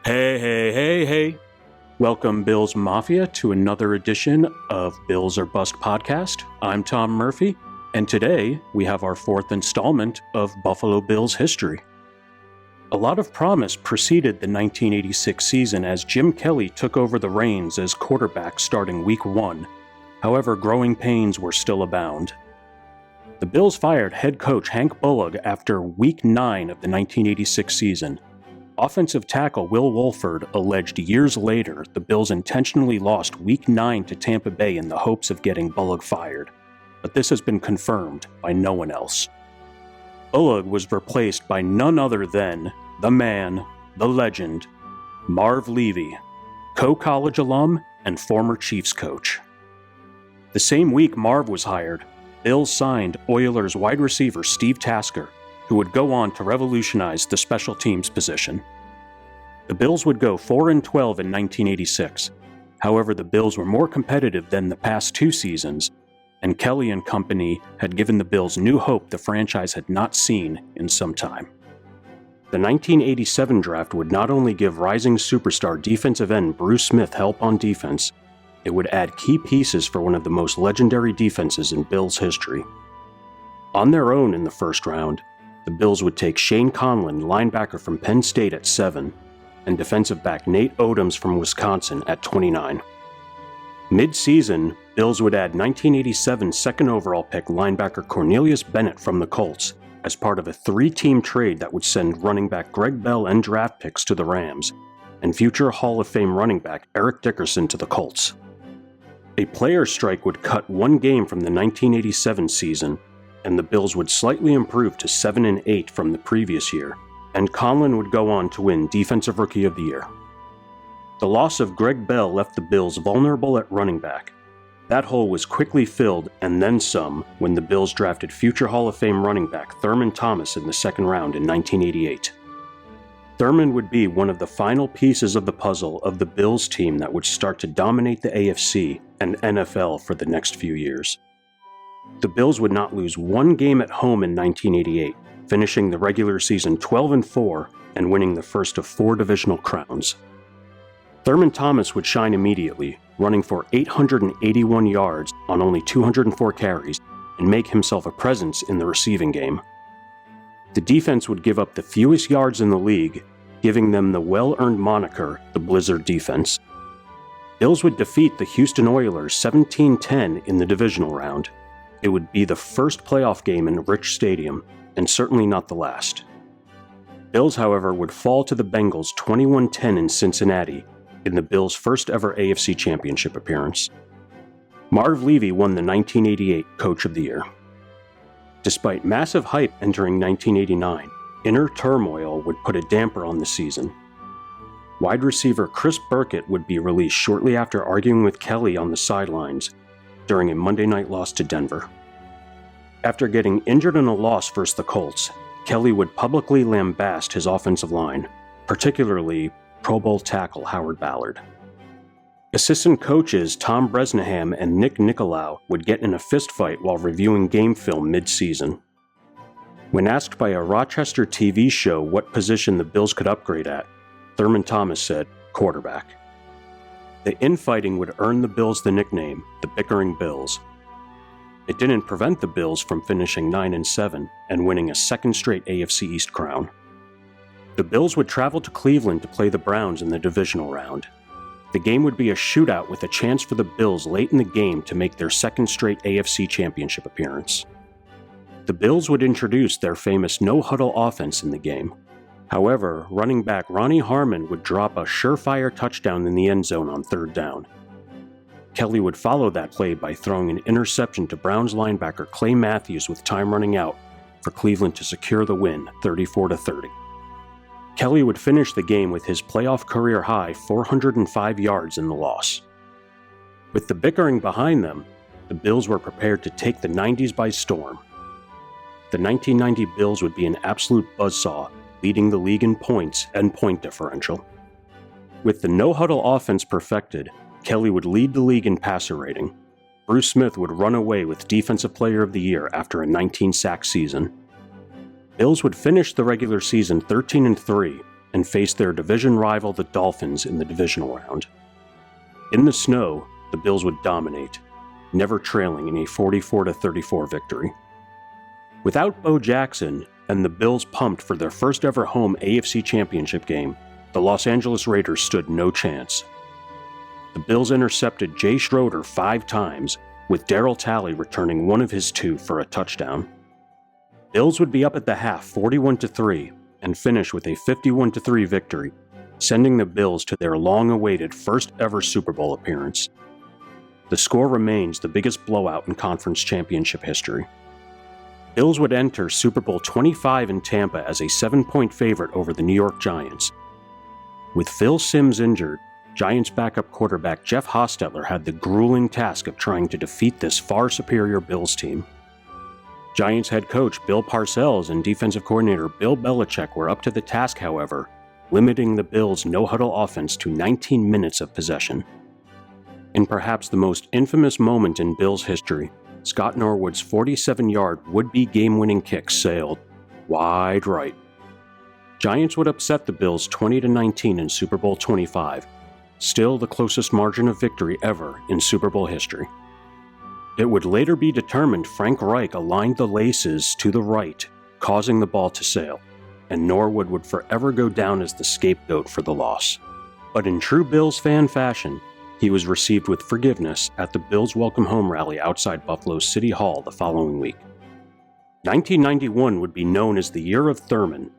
Hey. Welcome, Bills Mafia, to another edition of Bills or Bust podcast. I'm Tom Murphy, and today we have our fourth installment of Buffalo Bills history. A lot of promise preceded the 1986 season as Jim Kelly took over the reins as quarterback starting Week 1. However, growing pains were still abound. The Bills fired head coach Hank Bullough after Week 9 of the 1986 season. Offensive tackle Will Wolford alleged years later the Bills intentionally lost Week 9 to Tampa Bay in the hopes of getting Bullough fired, but this has been confirmed by no one else. Bullough was replaced by none other than the man, the legend, Marv Levy, co-college alum and former Chiefs coach. The same week Marv was hired, Bills signed Oilers wide receiver Steve Tasker, who would go on to revolutionize the special teams position. The Bills would go 4-12 in 1986. However, the Bills were more competitive than the past two seasons, and Kelly and company had given the Bills new hope the franchise had not seen in some time. The 1987 draft would not only give rising superstar defensive end Bruce Smith help on defense, it would add key pieces for one of the most legendary defenses in Bills history. On their own in the first round, the Bills would take Shane Conlon, linebacker from Penn State, at 7, and defensive back Nate Odoms from Wisconsin at 29. Mid-season, Bills would add 1987 second overall pick linebacker Cornelius Bennett from the Colts as part of a 3-team trade that would send running back Greg Bell and draft picks to the Rams, and future Hall of Fame running back Eric Dickerson to the Colts. A players' strike would cut one game from the 1987 season, and the Bills would slightly improve to 7-8 from the previous year, and Conlon would go on to win Defensive Rookie of the Year. The loss of Greg Bell left the Bills vulnerable at running back. That hole was quickly filled, and then some, when the Bills drafted future Hall of Fame running back Thurman Thomas in the second round in 1988. Thurman would be one of the final pieces of the puzzle of the Bills team that would start to dominate the AFC and NFL for the next few years. The Bills would not lose one game at home in 1988, finishing the regular season 12-4 and winning the first of 4 divisional crowns. Thurman Thomas would shine immediately, running for 881 yards on only 204 carries, and make himself a presence in the receiving game. The defense would give up the fewest yards in the league, giving them the well-earned moniker the Blizzard Defense. Bills would defeat the Houston Oilers 17-10 in the divisional round. It would be the first playoff game in Rich Stadium, and certainly not the last. Bills, however, would fall to the Bengals 21-10 in Cincinnati in the Bills' first ever AFC Championship appearance. Marv Levy won the 1988 Coach of the Year. Despite massive hype entering 1989, inner turmoil would put a damper on the season. Wide receiver Chris Burkett would be released shortly after arguing with Kelly on the sidelines during a Monday night loss to Denver. After getting injured in a loss versus the Colts, Kelly would publicly lambaste his offensive line, particularly Pro Bowl tackle Howard Ballard. Assistant coaches Tom Bresnahan and Nick Nicolau would get in a fistfight while reviewing game film mid-season. When asked by a Rochester TV show what position the Bills could upgrade at, Thurman Thomas said, "Quarterback." The infighting would earn the Bills the nickname, the Bickering Bills. It didn't prevent the Bills from finishing 9-7 and winning a second straight AFC East crown. The Bills would travel to Cleveland to play the Browns in the divisional round. The game would be a shootout with a chance for the Bills late in the game to make their second straight AFC Championship appearance. The Bills would introduce their famous no-huddle offense in the game. However, running back Ronnie Harmon would drop a surefire touchdown in the end zone on third down. Kelly would follow that play by throwing an interception to Browns linebacker Clay Matthews with time running out for Cleveland to secure the win, 34-30. Kelly would finish the game with his playoff career high 405 yards in the loss. With the bickering behind them, the Bills were prepared to take the 90s by storm. The 1990 Bills would be an absolute buzzsaw, leading the league in points and point differential. With the no-huddle offense perfected, Kelly would lead the league in passer rating. Bruce Smith would run away with Defensive Player of the Year after a 19-sack season. Bills would finish the regular season 13-3 and face their division rival, the Dolphins, in the divisional round. In the snow, the Bills would dominate, never trailing in a 44-34 victory. Without Bo Jackson and the Bills pumped for their first ever home AFC Championship game, the Los Angeles Raiders stood no chance. The Bills intercepted Jay Schroeder 5 times, with Darryl Talley returning one of his 2 for a touchdown. Bills would be up at the half 41-3 and finish with a 51-3 victory, sending the Bills to their long-awaited first ever Super Bowl appearance. The score remains the biggest blowout in conference championship history. Bills would enter Super Bowl 25 in Tampa as a 7-point favorite over the New York Giants. With Phil Simms injured, Giants backup quarterback Jeff Hostetler had the grueling task of trying to defeat this far superior Bills team. Giants head coach Bill Parcells and defensive coordinator Bill Belichick were up to the task, however, limiting the Bills' no-huddle offense to 19 minutes of possession. In perhaps the most infamous moment in Bills history, Scott Norwood's 47-yard would-be game-winning kick sailed wide right. Giants would upset the Bills 20-19 in Super Bowl 25, still the closest margin of victory ever in Super Bowl history. It would later be determined Frank Reich aligned the laces to the right, causing the ball to sail, and Norwood would forever go down as the scapegoat for the loss. But in true Bills fan fashion, he was received with forgiveness at the Bills' welcome home rally outside Buffalo's City Hall the following week. 1991 would be known as the year of Thurman.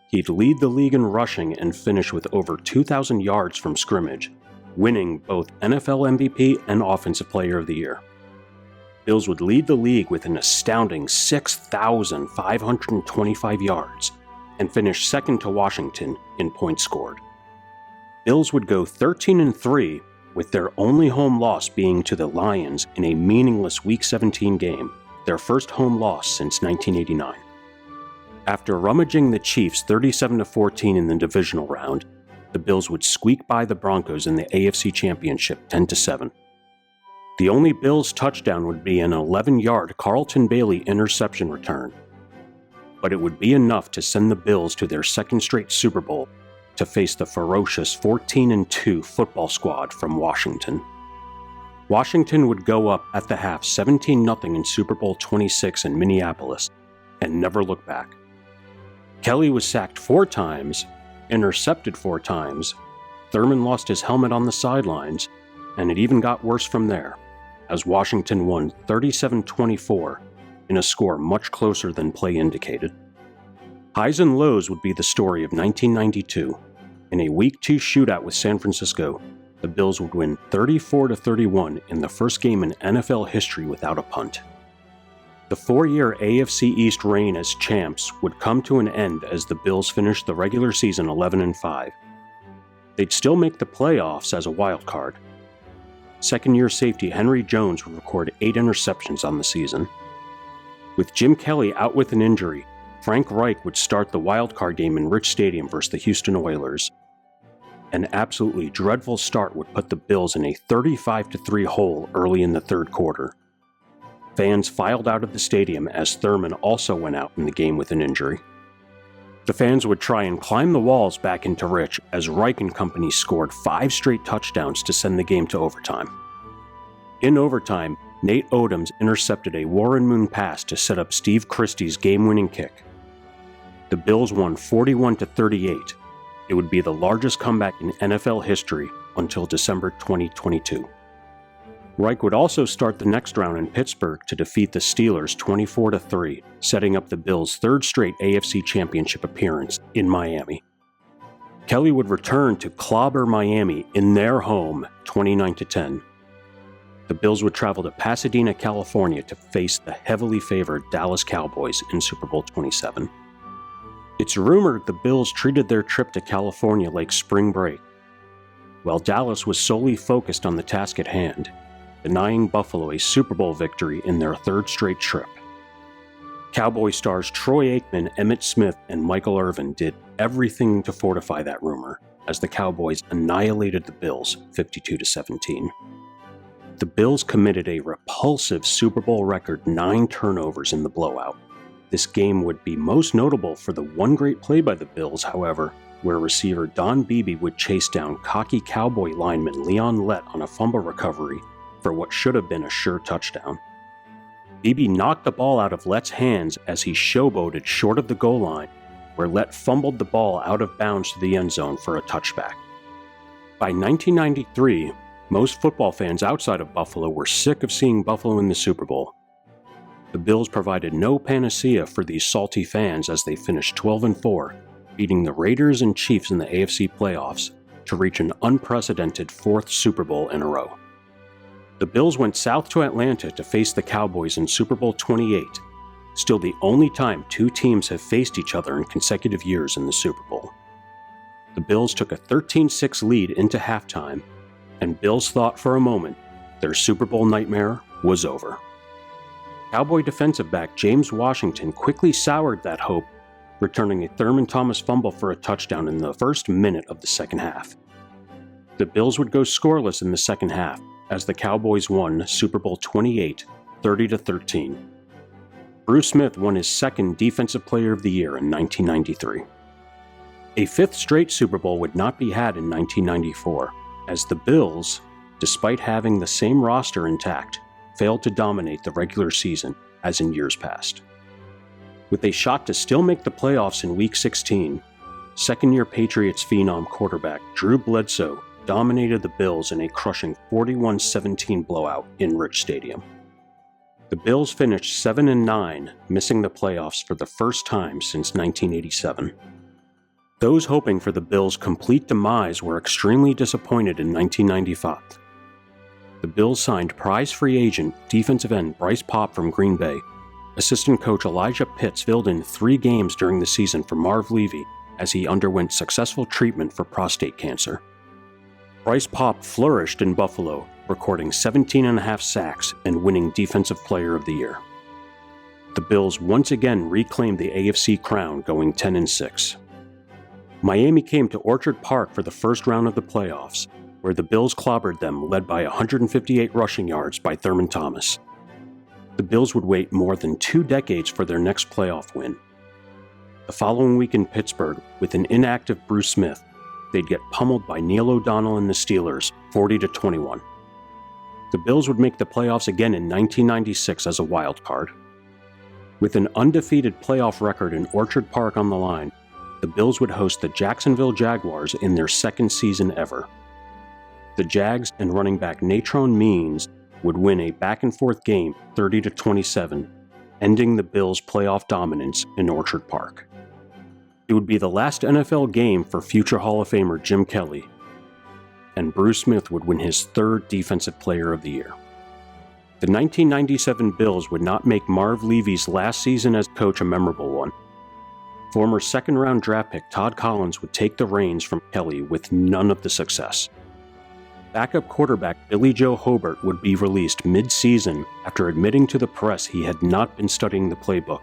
He'd lead the league in rushing and finish with over 2,000 yards from scrimmage, winning both NFL MVP and Offensive Player of the Year. Bills would lead the league with an astounding 6,525 yards and finish second to Washington in points scored. Bills would go 13-3, with their only home loss being to the Lions in a meaningless Week 17 game, their first home loss since 1989. After rummaging the Chiefs 37-14 in the divisional round, the Bills would squeak by the Broncos in the AFC Championship 10-7. The only Bills touchdown would be an 11-yard Carlton Bailey interception return, but it would be enough to send the Bills to their second straight Super Bowl to face the ferocious 14-2 football squad from Washington. Washington would go up at the half 17-0 in Super Bowl 26 in Minneapolis and never look back. Kelly was sacked 4 times, intercepted 4 times, Thurman lost his helmet on the sidelines, and it even got worse from there, as Washington won 37-24 in a score much closer than play indicated. Highs and lows would be the story of 1992. In a Week 2 shootout with San Francisco, the Bills would win 34-31 in the first game in NFL history without a punt. The 4-year AFC East reign as champs would come to an end as the Bills finished the regular season 11-5. They'd still make the playoffs as a wild card. Second-year safety Henry Jones would record 8 interceptions on the season. With Jim Kelly out with an injury, Frank Reich would start the wildcard game in Rich Stadium versus the Houston Oilers. An absolutely dreadful start would put the Bills in a 35-3 hole early in the third quarter. Fans filed out of the stadium as Thurman also went out in the game with an injury. The fans would try and climb the walls back into Rich as Reich and company scored 5 straight touchdowns to send the game to overtime. In overtime, Nate Odoms intercepted a Warren Moon pass to set up Steve Christie's game-winning kick. The Bills won 41-38. It would be the largest comeback in NFL history until December 2022. Reich would also start the next round in Pittsburgh to defeat the Steelers 24-3, setting up the Bills' third straight AFC Championship appearance in Miami. Kelly would return to clobber Miami in their home 29-10. The Bills would travel to Pasadena, California to face the heavily favored Dallas Cowboys in Super Bowl 27. It's rumored the Bills treated their trip to California like spring break, while Dallas was solely focused on the task at hand, denying Buffalo a Super Bowl victory in their third straight trip. Cowboy stars Troy Aikman, Emmitt Smith, and Michael Irvin did everything to fortify that rumor, as the Cowboys annihilated the Bills 52-17. The Bills committed a repulsive Super Bowl record 9 turnovers in the blowout. This game would be most notable for the one great play by the Bills, however, where receiver Don Beebe would chase down cocky Cowboy lineman Leon Lett on a fumble recovery for what should have been a sure touchdown. Beebe knocked the ball out of Lett's hands as he showboated short of the goal line, where Lett fumbled the ball out of bounds to the end zone for a touchback. By 1993, most football fans outside of Buffalo were sick of seeing Buffalo in the Super Bowl. The Bills provided no panacea for these salty fans as they finished 12-4, beating the Raiders and Chiefs in the AFC playoffs to reach an unprecedented fourth Super Bowl in a row. The Bills went south to Atlanta to face the Cowboys in Super Bowl 28, still the only time two teams have faced each other in consecutive years in the Super Bowl. The Bills took a 13-6 lead into halftime, and Bills thought for a moment their Super Bowl nightmare was over. Cowboy defensive back James Washington quickly soured that hope, returning a Thurman Thomas fumble for a touchdown in the first minute of the second half. The Bills would go scoreless in the second half as the Cowboys won Super Bowl 28, 30-13. Bruce Smith won his second Defensive Player of the Year in 1993. A fifth straight Super Bowl would not be had in 1994, as the Bills, despite having the same roster intact, failed to dominate the regular season as in years past. With a shot to still make the playoffs in Week 16, second-year Patriots phenom quarterback Drew Bledsoe dominated the Bills in a crushing 41-17 blowout in Rich Stadium. The Bills finished 7-9, missing the playoffs for the first time since 1987. Those hoping for the Bills' complete demise were extremely disappointed in 1995. The Bills signed prize free agent defensive end Bryce Paup from Green Bay. Assistant coach Elijah Pitts filled in 3 games during the season for Marv Levy as he underwent successful treatment for prostate cancer. Bryce Paup flourished in Buffalo, recording 17.5 sacks and winning Defensive Player of the Year. The Bills once again reclaimed the AFC crown, going 10-6. Miami came to Orchard Park for the first round of the playoffs, where the Bills clobbered them, led by 158 rushing yards by Thurman Thomas. The Bills would wait more than 2 decades for their next playoff win. The following week in Pittsburgh, with an inactive Bruce Smith, they'd get pummeled by Neil O'Donnell and the Steelers, 40-21. The Bills would make the playoffs again in 1996 as a wild card. With an undefeated playoff record in Orchard Park on the line, the Bills would host the Jacksonville Jaguars in their second season ever. The Jags and running back Natrone Means would win a back-and-forth game 30-27, ending the Bills' playoff dominance in Orchard Park. It would be the last NFL game for future Hall of Famer Jim Kelly, and Bruce Smith would win his 3rd Defensive Player of the Year. The 1997 Bills would not make Marv Levy's last season as coach a memorable one. Former second-round draft pick Todd Collins would take the reins from Kelly with none of the success. Backup quarterback Billy Joe Hobart would be released mid-season after admitting to the press he had not been studying the playbook.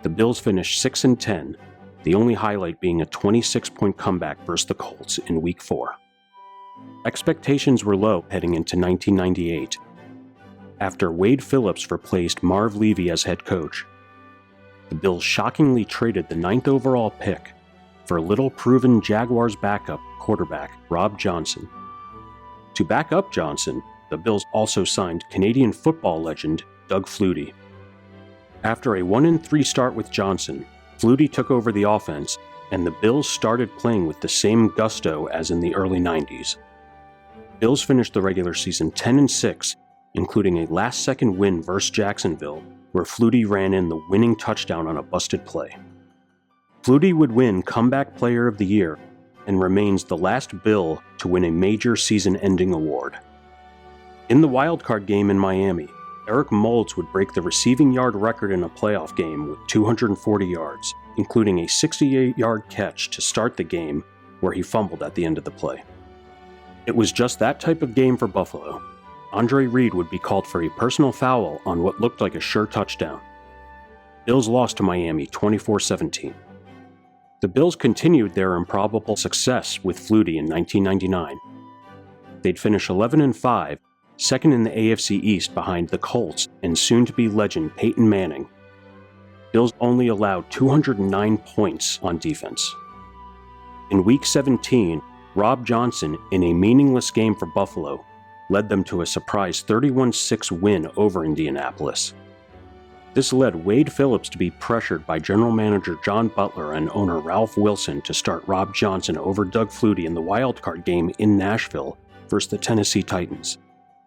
The Bills finished 6-10, the only highlight being a 26-point comeback versus the Colts in Week 4. Expectations were low heading into 1998. After Wade Phillips replaced Marv Levy as head coach, the Bills shockingly traded the 9th overall pick for little-proven Jaguars backup quarterback Rob Johnson. To back up Johnson, the Bills also signed Canadian football legend Doug Flutie. After a 1-3 start with Johnson, Flutie took over the offense, and the Bills started playing with the same gusto as in the early 90s. Bills finished the regular season 10-6, including a last-second win versus Jacksonville, where Flutie ran in the winning touchdown on a busted play. Flutie would win Comeback Player of the Year and remains the last Bill to win a major season-ending award. In the wildcard game in Miami, Eric Moulds would break the receiving yard record in a playoff game with 240 yards, including a 68-yard catch to start the game where he fumbled at the end of the play. It was just that type of game for Buffalo. Andre Reed would be called for a personal foul on what looked like a sure touchdown. Bills lost to Miami 24-17. The Bills continued their improbable success with Flutie in 1999. They'd finish 11-5, second in the AFC East behind the Colts and soon-to-be legend Peyton Manning. Bills only allowed 209 points on defense. In Week 17, Rob Johnson, in a meaningless game for Buffalo, led them to a surprise 31-6 win over Indianapolis. This led Wade Phillips to be pressured by general manager John Butler and owner Ralph Wilson to start Rob Johnson over Doug Flutie in the wildcard game in Nashville versus the Tennessee Titans,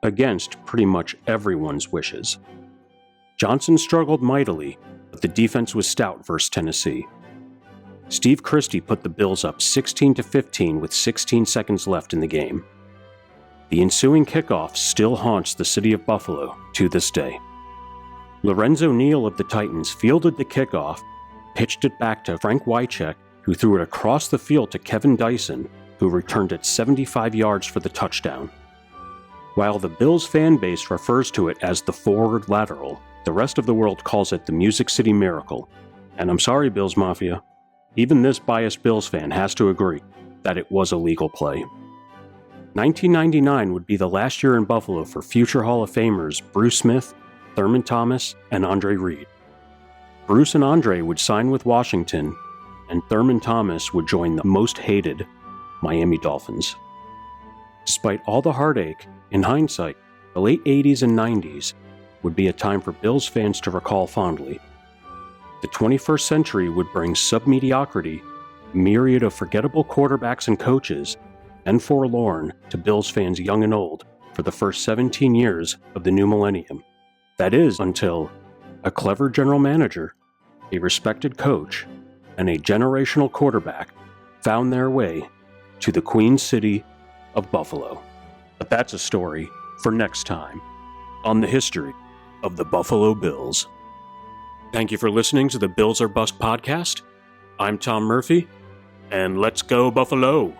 against pretty much everyone's wishes. Johnson struggled mightily, but the defense was stout versus Tennessee. Steve Christie put the Bills up 16-15 with 16 seconds left in the game. The ensuing kickoff still haunts the city of Buffalo to this day. Lorenzo Neal of the Titans fielded the kickoff, pitched it back to Frank Wycheck, who threw it across the field to Kevin Dyson, who returned it 75 yards for the touchdown. While the Bills fan base refers to it as the forward lateral, the rest of the world calls it the Music City Miracle. And I'm sorry, Bills Mafia, even this biased Bills fan has to agree that it was a legal play. 1999 would be the last year in Buffalo for future Hall of Famers Bruce Smith, Thurman Thomas, and Andre Reed. Bruce and Andre would sign with Washington, and Thurman Thomas would join the most hated Miami Dolphins. Despite all the heartache, in hindsight, the late 80s and 90s would be a time for Bills fans to recall fondly. The 21st century would bring sub-mediocrity, a myriad of forgettable quarterbacks and coaches, and forlorn to Bills fans young and old for the first 17 years of the new millennium. That is, until a clever general manager, a respected coach, and a generational quarterback found their way to the Queen City of Buffalo. But that's a story for next time on the history of the Buffalo Bills. Thank you for listening to the Bills or Bust podcast. I'm Tom Murphy, and let's go Buffalo!